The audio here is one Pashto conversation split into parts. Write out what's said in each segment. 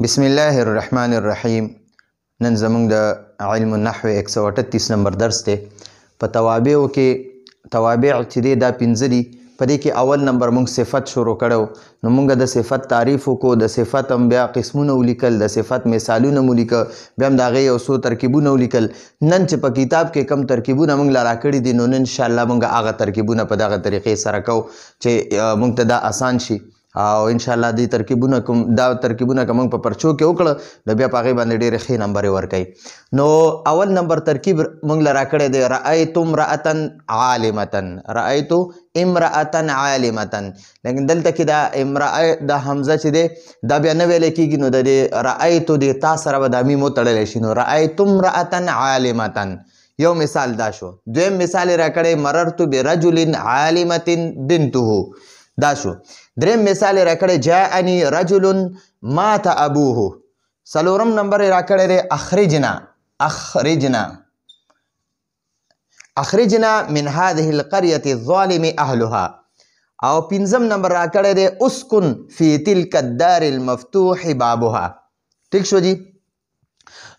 بسم الله الرحمن الرحیم. نن زمونږ د علم النحو 138 نمبر درس دی. په توابعو کې توابع چې دی دا 15 دي. په دې کې اول نمبر مونږ صفت شروع کړو. نو مونږ د صفت تعریف وکړو، د صفت هم بیا قسمونه ولیکل، د صفت مثالونه مو لیکه، بیا هم د هغې یو څو ترکیبونه ولیکل. نن چې په کتاب کې کم ترکیبونه مونږ له راکړي دي، نو نن انشاءالله مونږ هغه ترکیبونه په دغه طریقې سره کوو چې مونږ ته دا آسان شي، او ان شاء الله دې ترکیبونه کوم دا ترکیبونه کوم په پرچو کې وکړه نو بیا په هغې باندې ډېرې ښې نمبرې ورکوي. نو اول نمبر ترکیب موږ له راکړی دی رأیت امرأة عالمة. رأیت امرأة عالمة، لیکن دلته کې دا امرأه دا حمزه چې دی دا بیا نه ویلی کېږي، نو د دې رأیت دې تا سره به دا میم وتړلی شي. نو رأیت امرأة عالمة یو مثال دا شو. دویم مثال یې راکړی مررت برجل عالمة بنته، دا شو. دریم مثال راکړی جاءنی رجل مات ابوه. څلورم نمبر راکړی دی اخرجنا من هذه القرية الظالم اهلها. او پنځم نمبر راکړی دی اسکن فی تلک الدار المفتوح بابها. ٹھیک شو جی.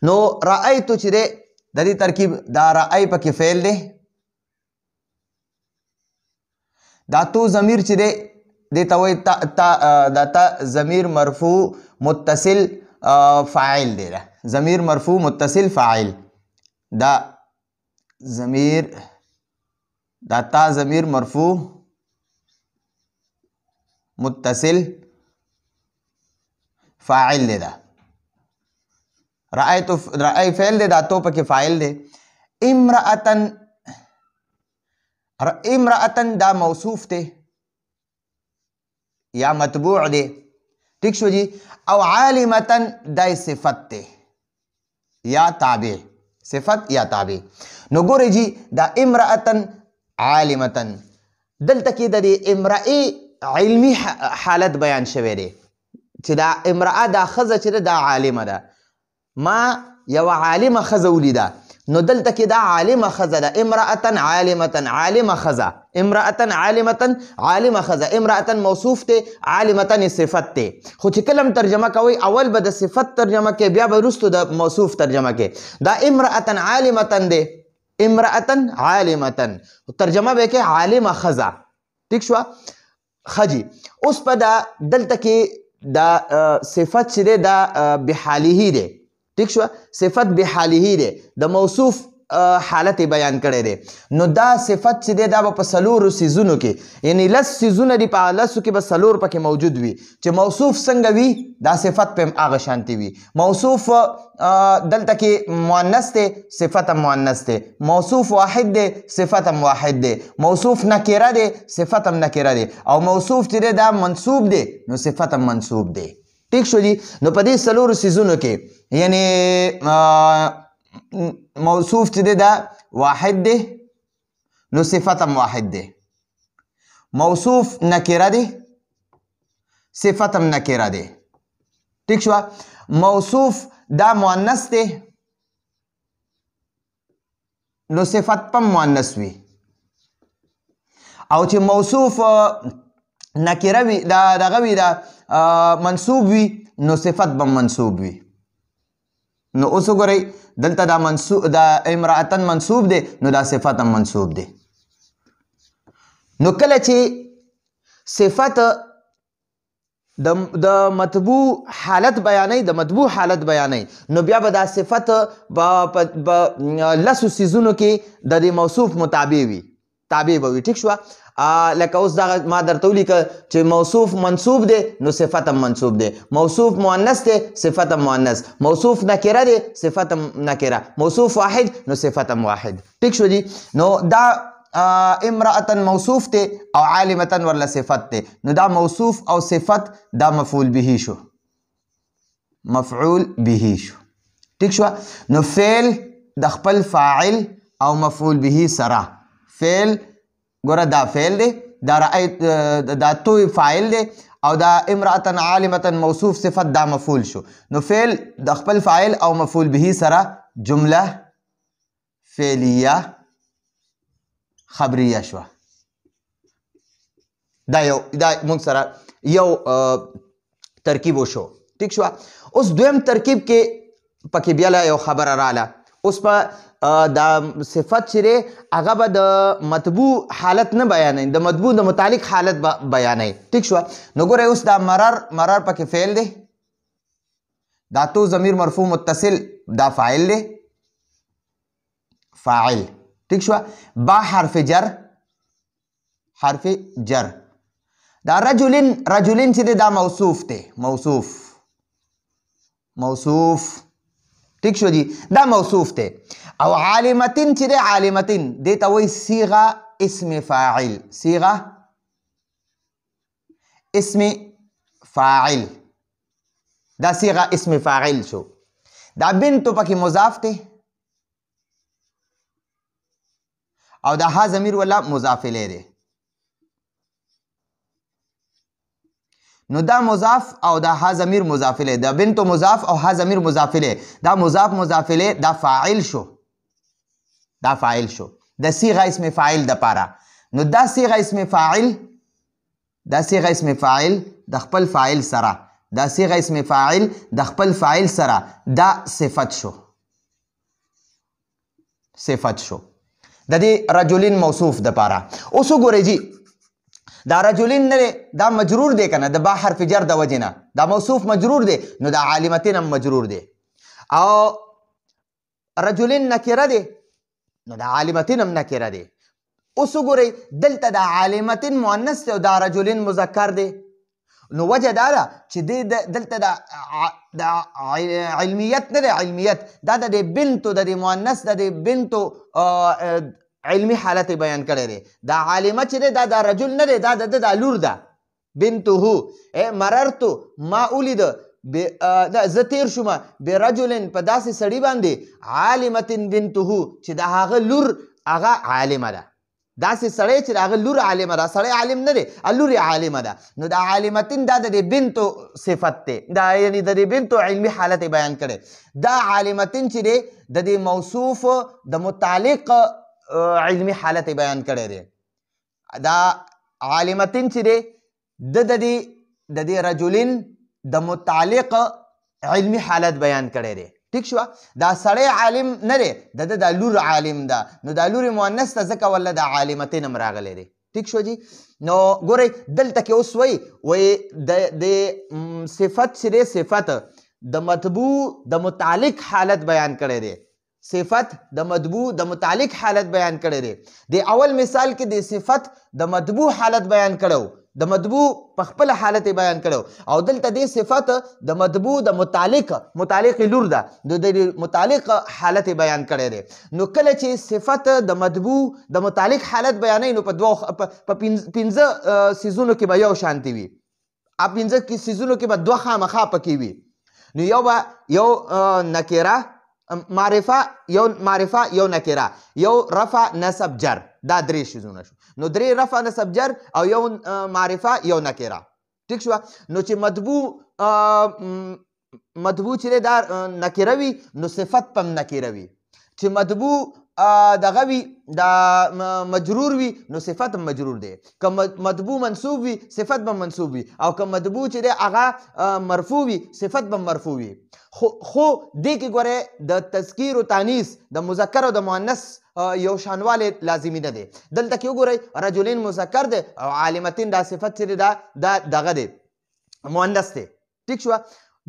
نو رأیتو چې دی د دې ترکیب دا رأی پکې فعل دی، دا تو ضمیر چې دی دیتا وی دا تا ضمیر مرفوع متصل فاعل دی. ضمیر مرفوع متصل فاعل دا ضمیر دا تا ضمیر مرفوع متصل فاعل دی. دا رأی فعل دی، دا تو پکې فاعل دی. امرأتن دا موصوف دی یا متبوع دی. ٹھیک شو جی. او عالمتن دا صفت دی یا تابع، صفت یا تابع. نو ګورئ جی دا امرأتن عالمتن دلته کې د دې امرأې علمي حالت بیان شوی دی چې دا امرأه دا ښځه چې ده دا عالمه ده. ما یوه عالمه ښځه ولیده، نو دلته کې دا عالمه ښځه ده. امرأة عالمة عالمه ښځه، امرأة عالمة عالمه ښځه. امرأة موصوف دی، عالمة صفت دی. خو چې کله هم ترجمه کوئ اول به د صفت ترجمه کوئ، بیا به وروستو د موصوف ترجمه کوئ. دا امرأة عالمة دی، امرأة عالمة ترجمه به کوئ عالمه ښځه. ټیک شوه ښه جي. اوس په دا دلته کې دا صفت چې دی دا بحاله دی. ٹھیک شو. صفت بحاله دی، د موصوف حالت بیان کړی دی. نو دا صفت چې دی دا به په څلورو څیزونو کې، یعنی لس څیزونه دي، په لسو کې به څلور پکې موجود وي. چې موصوف څنګه وي دا صفت په هم هغه شانتې وي. موصوف دلته کې مؤنث دی، صفت هم مؤنث دی. موصوف واحد دی، صفت هم واحد دی. موصوف نکره دی، صفت هم نکره دی. او موصوف چې دی دا منصوب دی، نو صفت هم منصوب دی. ٹھیک شو جی. نو په دې څلورو څیزونو کې یعنی موصوف چې دی دا واحد دی، نو صفت هم واحد دی. موصوف نکره دی، صفت هم نکره دی. ٹھیک شو. موصوف دا مؤنث دی، نو صفت پم مؤنث وي. او چې موصوف نکره وي دا دغه وي دا منصوب وي، نو صفت به منصوب وي. نو اوس وګورئ دلته دا منصوب دا امرأتن منصوب دی، نو دا صفت هم منصوب دی. نو کله چې صفت د مطبوع حالت بیانوي، د مطبوع حالت بیانوي، نو بیا به دا صفت په لسو څیزونو کې د دې موصوف مطابق وي، تابع به وي. ټیک شوه. لکه اوس دغه ما درته ولیکه چې موصوف منصوب دی، نو صفت هم منصوب دی. موصوف مؤنث دی، صفت هم مؤنث. موصوف نکره دی، صفت هم نکره. موصوف واحد، نو صفت هم واحد. ټیک شو جی. نو دا امرأة موصوف دی او عالمة ورله صفت دی. نو دا موصوف او صفت دا مفعول به شو، مفعول به شو. ټیک شو. نو فعل د خپل فاعل او مفعول به سره، فعل ګوره دا فعل دی، دا رأیت دا توی فاعل دی، او دا امرأة عالمة موصوف صفت دا مفعول شو. نو فعل د خپل فاعل او مفعول به سره جمله فعلیه خبریه شوه. دا موږ سره یو ترکیب وشو. ټیک شو. اوس دویم ترکیب کې پکې بیا یو خبره رااله. اوس په دا صفت چې دی هغه به د مطبوع حالت نه بیانوي، د مطبوع د متعلق حالت به بیانوي. ټیک شو. نو ګورئ اوس دا مرر پکې فعل دی، دا تو ضمیر مرفوع متصل دا فاعل دی، فاعل. ٹھیک شو. با حرف جر، حرف جر. دا رجلن چې دی دا موصوف دی، موصوف. ٹھیک شو جی، دا موصوف دی. او عالمتن چې دی، عالمتن دی ته وایي صیغه اسم فاعل، صیغه اسم فاعل. دا صیغه اسم فاعل شو. دا بنتو پکې مضاف دی او دا ها ضمیر ولا مضاف الیه دی. نو دا مضاف او دا ها ضمیر مضاف الیه، دا بنتو مضاف او ها ضمیر مضاف الیه، دا مضاف الیه دا فاعل شو، دا فاعل شو د صيغه اسم فاعل د پاره. نو دا صيغه اسم فاعل، دا صيغه اسم فاعل د خپل فاعل سره، دا صيغه اسم فاعل د خپل فاعل سره دا صفت شو، صفت شو د دې رجلین موصوف د پاره. اوس وګورئ جی دا رجلین نه دا مجرور دی کنه، د با حرف جر د وجنه دا موصوف مجرور دی، نو دا عالمتین هم مجرور دی. او رجلین نکره دی، نو دا عالمتین هم نکره دی. اوس وګورئ دلته دا عالمتین مؤنث دی او دا رجلین مذکر دی. نو وجه دا ده چې دلته د علمیت نه دی، علمیت دا د بنتو د مؤنث د بنتو علمی حالت بیان کړی دی. دا عالمه چې دی دا د رجل نه دی، دا د لور ده. بنته مررتو ما ولید زه تیر شوم برجل په داسې سړي باندې عالمتن بنته چې د هغه لور هغه عالمه ده. داسې سړی چې د هغه لور عالمه ده، سړی عالم نه دی، لور عالمه ده. نو د عالمتن دا د بنتو صفت دی، دا یعنی د بنتو علمي حالت بیان کړی. دا عالمتن چې دی د موصوف د متعلق علمي حالت بیان کړی دی. دا عالمتن چې دی د رجلین د متعلق علمي حالت بیان کړی دی. ٹھیک شو. دا سړی عالم نه دی، د لور عالم ده، نو دا لور مؤنث ته ځکه ولا د عالمتین هم راغلی دی. ٹھیک شو جی. نو ګورئ دلته کې اوس وایي د صفت چې دی صفت د مطبوع د متعلق حالت بیان کړی دی، صفت د مطبوع د متعلق حالت بیان کړی دی. د اول مثال کې د صفت د مطبوع حالت بیان کړو، د مطبوع په خپل حالت بیان کړو، او دلته د صفت د مطبوع د متعلق لور ده د متعلق حالت بیان کړی دی. نو کله چې صفت د مطبوع د متعلق حالت بیانوي نو په پنځه سیزونو کې به یو شانتي وي، پنځه سیزونو کې به دوه خامخا پکې وي. نو یو نکره معرفه، یو نکره، یو رفع نصب جر، دا درې شیزونه شو. نو درې رفع نصب جر او یو معرفه یو نکره. ٹھیک شو. نو چې مطبوع چې دا نکره وي نو صفت پم نکره وي، چې مطبوع دغه وي دا مجرور وي نو صفت مجرور دی، که مطبوع منصوب وي صفت به منصوب وي، او که مطبوع چې دی هغه مرفوع وي صفت به مرفوع وي. خو دې کې ګورئ د تذکیر و تانیث د مذکر او د مؤنث یو شانواله لازمي نه دی. دلته کې وګورئ رجلین مذکر دی او عالمتین دا صفت چې دا دغه دی مؤنث دی. ٹھیک شو.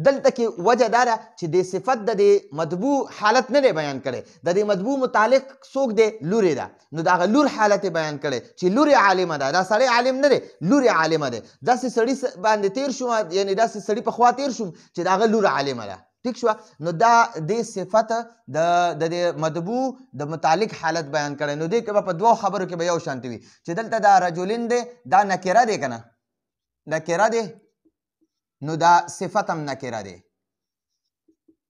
دلته کې وجه دا ده چې د صفت د مطبوع حالت نه دی بیان کړی، د مطبوع متعلق څوک دی؟ لورې ده. نو د هغه لور حالت بیان کړی چې لورې عالمه ده، دا سړی عالم نه دی، لورې عالمه ده. داسې سړي باندې تیر شوم، یعنی داسې سړي په خوا تیر شوم چې د هغه لور عالمه ده. ٹھیک شو. نو دا د صفت د مطبوع د متعلق حالت بیان کړی. نو دې کې په دوه خبرو کې به یو شانتي وي چې دلته دا رجلین دی دا نکره دی کنه، نکره دی، نو دا صفت هم نکره دی.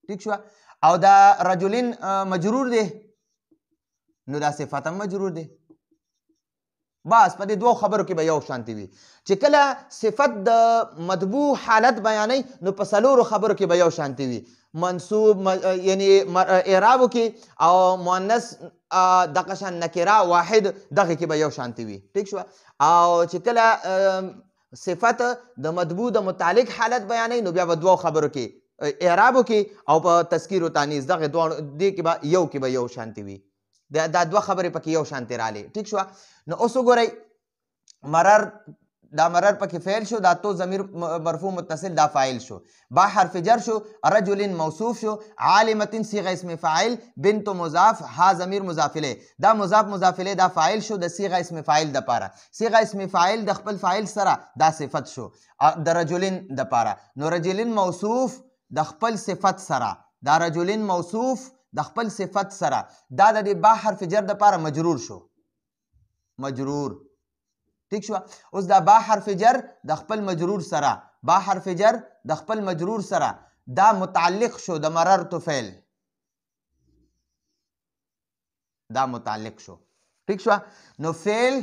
ٹھیک شو. او دا رجلین مجرور دی نو دا صفت هم مجرور دی. بس په دې دوه خبرو کې به یو شانتي وي. چې کله صفت د مطبوع حالت بیانوي نو په څلورو خبرو کې به یو شانتي وي، منصوب یعنی اعرابو کې او مؤنث دغه شان نکره واحد دغه کې به یو شانتي وي. ٹھیک شو. او چې کله صفت د مطبوع د متعلق حالت بیانوي نو بیا به دوه خبرو کې اعرابو کې او په تذکیر او تانیث دغه دواړو دې کې به یو شانتي وي دا دوه خبرې پکې یو شانتي رالې ټیک شوه نو اوس وګورئ مرر دا مرر پکې فعل شو دا تو ضمیر مرفوع متصل دا فاعل شو با حرف جر شو رجل موصوف شو عالمة صيغه اسم فاعل بنت مضاف ها ضمیر مضاف الیه دا مضاف الیه دا فاعل شو د صيغه اسم فاعل د پاره صيغه اسم فاعل د خپل فاعل سره دا صفت شو د رجلین د پاره نو رجلین موصوف د خپل صفت سره دا رجلین موصوف د خپل صفت سره دا د با حرف جر د پاره مجرور شو مجرور ٹھیک شو اوس دا با حرف جر د خپل مجرور سره با حرف جر د خپل مجرور سره دا متعلق شو د مررت فعل دا متعلق شو ٹھیک شو نو فعل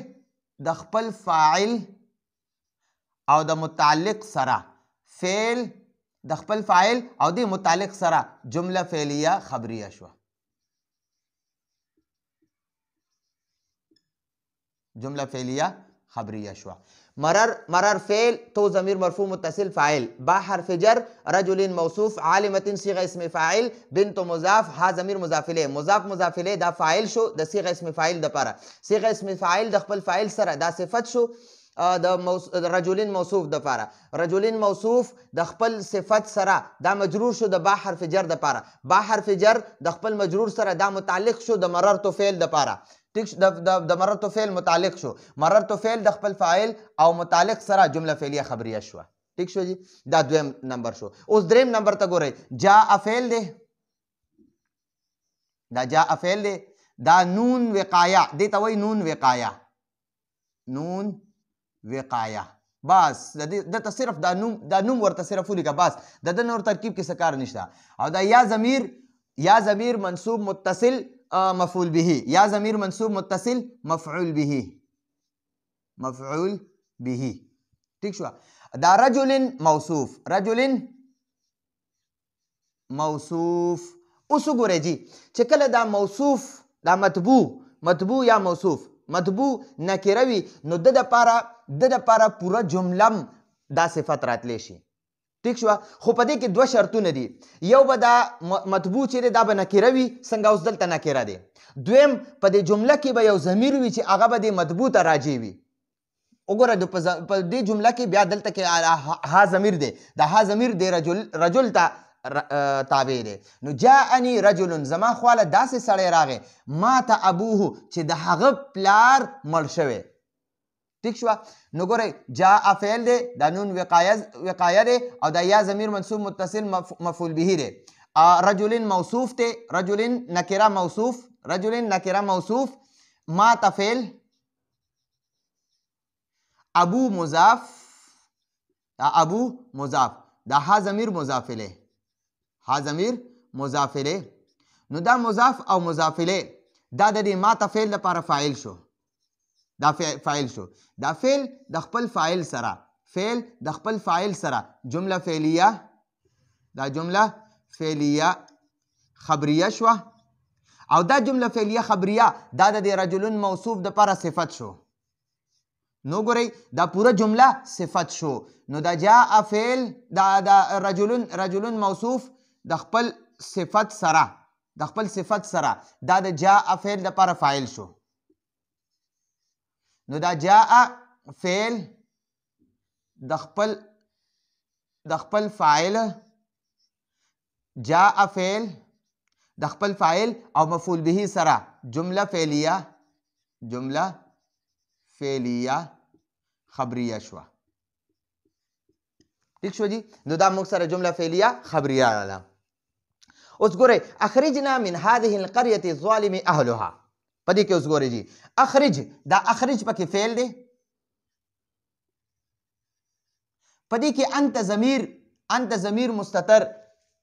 د خپل فاعل او د متعلق سره فعل د خپل فاعل او د متعلق سره جمله فعلیه خبریه شو جمله فعلیه خبریه شو مرر فعل تو ضمیر مرفوع متصل فاعل با حرف جر رجل موصوف عالمة صيغه اسم فاعل بنت مضاف ها ضمیر مضاف الیه مضاف الیه دا فاعل شو د صيغه اسم فاعل د پاره صيغه اسم فاعل د خپل فاعل سره دا صفت شو د رجلین موصوف د پاره رجلین موصوف د خپل صفت سره دا مجرور شو د با حرف جر د پاره با حرف جر د خپل مجرور سره دا متعلق شو د مررت فعل د پاره ٹھیک د مررت فعل متعلق شو مررت فعل د خپل فاعل او متعلق سره جمله فعلیه خبریه شو ٹھیک شو جی دا دویم نمبر شو اوس دریم نمبر ته ګورئ جاء فعل دی دا جاء فعل دی دا نون وقایه دې ته وایي نون وقایه نون وقایه بس د ته صرف دا نوم ورته صرف ولیکه بس د نور ترکیب کې څه کار نشته او دا یا ضمیر منصوب متصل مفعول به یا ضمیر منصوب متصل مفعول به ٹھیک شو دا رجل موصوف اوس وګورئ جی چې کله دا موصوف دا مطبوع یا مطبوع نکره وي نو د دپاره پوره جمله دا صفت راتلی شي ٹھیک شو خو په دې کې دوه شرطونه دي یو به دا مطبوع چې دی دا به نکره وي څنګه اوس دلته نکره دی دویم په دې جمله کې به یو ضمیر وي چې هغه به د مطبوع ته راجع وي وګوره په دې جمله کې بیا دلته کې ها ضمیر دی دا ها ضمیر دی رجل ته تابع دی نو جاءنی رجل زما خواله داسې سړی راغی مات ابوه چې د هغه پلار مړ شوی ٹھیک شو نو ګورئ جاء فعل دی دا نون وقایه دی او دا یا ضمیر منصوب متصل مفعول به دی رجل موصوف دی رجل نکره موصوف مات فعل ابو مضاف دا ها ضمیر مضاف الیه نو دا مضاف او مضاف الیه دا د دې مات فعل لپاره فاعل شو دا فاعل شو دا فعل د خپل فاعل سره جمله فعلیه دا جمله فعلیه خبریه شو او دا جمله فعلیه خبریه دا د رجل موصوف د لپاره صفت شو نو ګورئ دا پوره جمله صفت شو نو دا جاء فعل دا رجل موصوف د خپل صفت سره دا د جاء فعل د لپاره فاعل شو نو دا جاء فعل د خپل فاعل جاء فعل د خپل فاعل او مفعول به سره جمله فعلیه خبریه شو ٹھیک شو جی نو دا موږ سره جمله فعلیه خبریه راغله اوس ګورئ اخرجنا من هذه القريه الظالم اهلها په دې کې اوس ګورئ جی اخرج دا اخرج پکې فعل دی په دې کې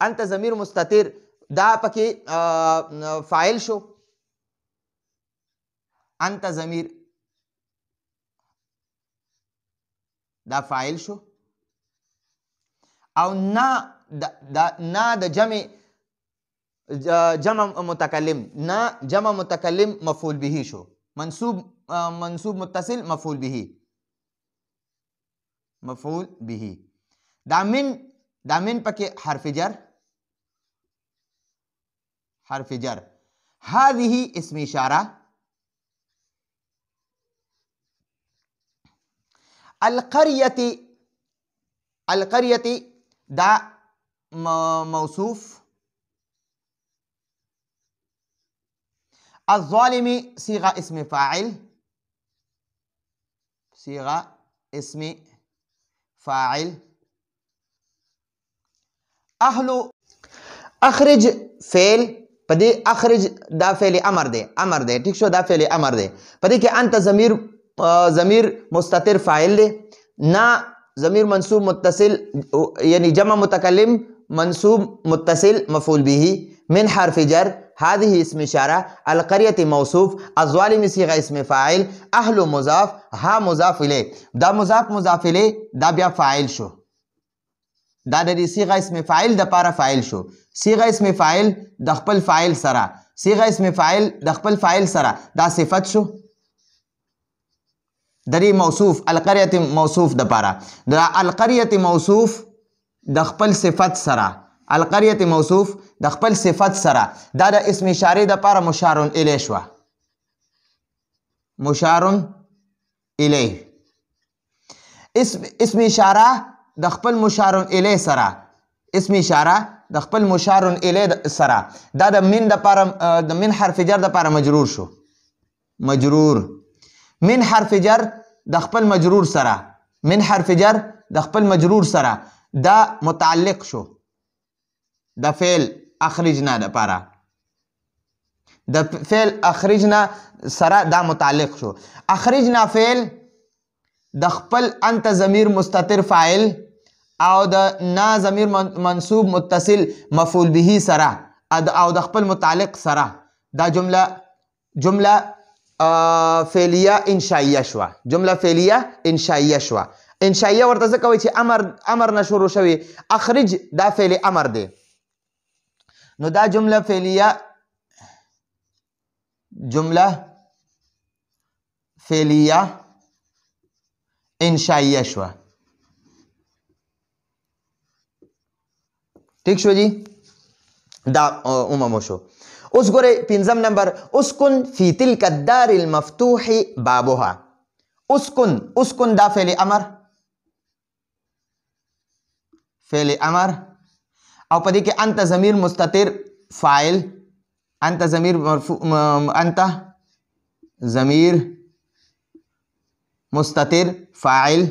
انت ضمیر مستتر دا پکې فاعل شو انت ضمیر دا فاعل شو او نا د جمع متکلم نا جمع متکلم مفعول به شو منصوب متصل مفعول به مفعول به. دا من پکې حرف جر. هذه اسم اشاره. القرية دا موصوف. الظالم صيغة اسم فاعل. اخرج فعل پدې اخرج دا فعل امر دی ٹھیک شو. دا فعل امر دی پدې کې انت ضمیر مستتر فاعل دی. نا ضمیر منصوب متصل یعنی جمع متکلم منصوب متصل مفعول به. من حرف جر. هذه اسم اشاره. القرية موصوف. الظالم صيغه اسم فاعل. اهل مضاف. ها مضاف الیه. دا مضاف الیه دا بیا فاعل شو. دا د صيغه اسم فاعل د پاره فاعل شو. صيغه اسم فاعل د خپل فاعل سره دا صفت شو. دری موصوف القرية موصوف د پاره دا القرية موصوف د خپل صفت سره. دا د اسم اشاره د پاره مشار الیه شو. اسم اشاره د خپل مشار الیه سره. دا د من د پاره د من حرف جر د پاره مجرور شو. من حرف جر د خپل مجرور سره. دا متعلق شو د فعل اخرجنا د پاره. د فعل اخرجنا سره دا متعلق شو. اخرجنا فعل د خپل انت ضمیر مستتر فاعل او د نا ضمیر منصوب متصل مفعول به سره او د خپل متعلق سره. دا جمله فعلیه انشائیه شو. انشائیه ورته ځکه وایي چې امر نه شروع شوی. اخرج دا فعل امر دی. نو دا جمله فعلیه انشائیه شو. ٹھیک شو جی. دا عموم شو. اوس ګوره 5 نمبر. اسکن فی تلک الدار المفتوح بابها. اسکن دا فعل امر او پدې کې انت ضمیر مستتر فاعل. انت ضمیر مستتر فاعل.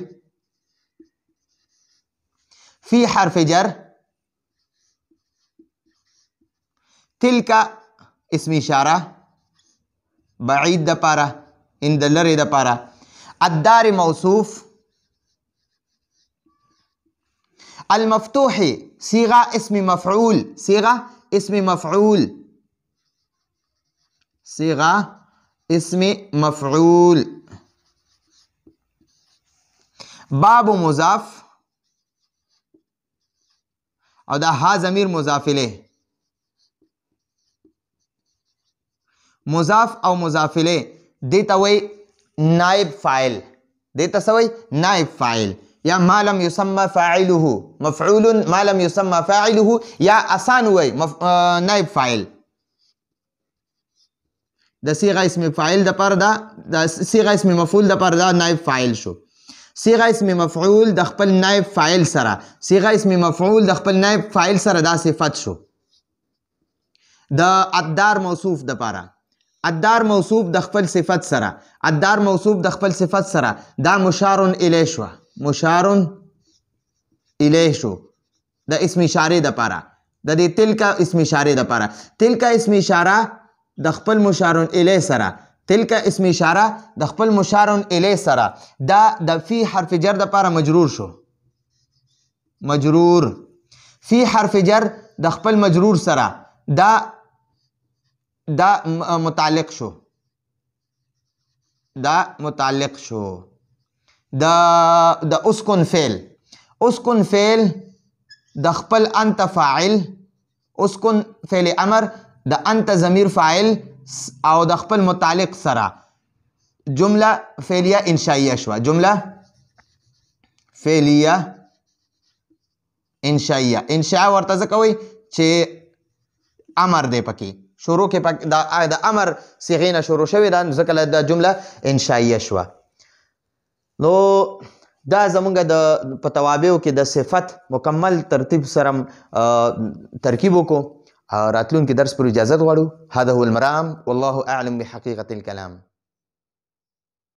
فی حرف جر. تلک اسم اشاره بعید د پاره ان د لری د پاره. الدار موصوف. المفتوح صيغه اسم مفعول. باب مضاف او دا ها ضمیر مضاف الیه. مضاف او مضاف الیه دیتا وی نائب فاعل. یا ما لم يسمى فاعله مفعول. ما لم يسمى فاعله یا آسان وی نائب فاعل. د صيغه اسم فاعل د پر دا صيغه اسم مفعول د پر دا نائب فاعل شو. صيغه اسم مفعول د خپل نائب فاعل سره دا صفت شو. د الدار موصوف د پاره. الدار موصوف د خپل صفت سره. دا مشار الیه شو. د اسم اشاره د پاره. د دې تلک اسم اشاره د پاره. تلک اسم اشاره د خپل مشار الیه سره. دا د فی حرف جر د پاره مجرور شو. فی حرف جر د خپل مجرور سره. دا متعلق شو. د اسکن فعل د خپل انت فاعل. اسکن فعل امر د انت ضمیر فاعل او د خپل متعلق سره. جمله فعلیه انشائیه شو. فعلیه انشائیه. انشاء ورته ځکه وایي چې امر دی پکې شروع کې د امر صیغې نه شروع شوې ده ځکه دا جمله انشائیه شوه. نو دا زمونږ په توابعو کې د صفت مکمل ترتیب سره ترکیب وکړو. راتلونکي درس پر اجازت غواړو. هذا هو المرام والله اعلم بحقیقة الكلام.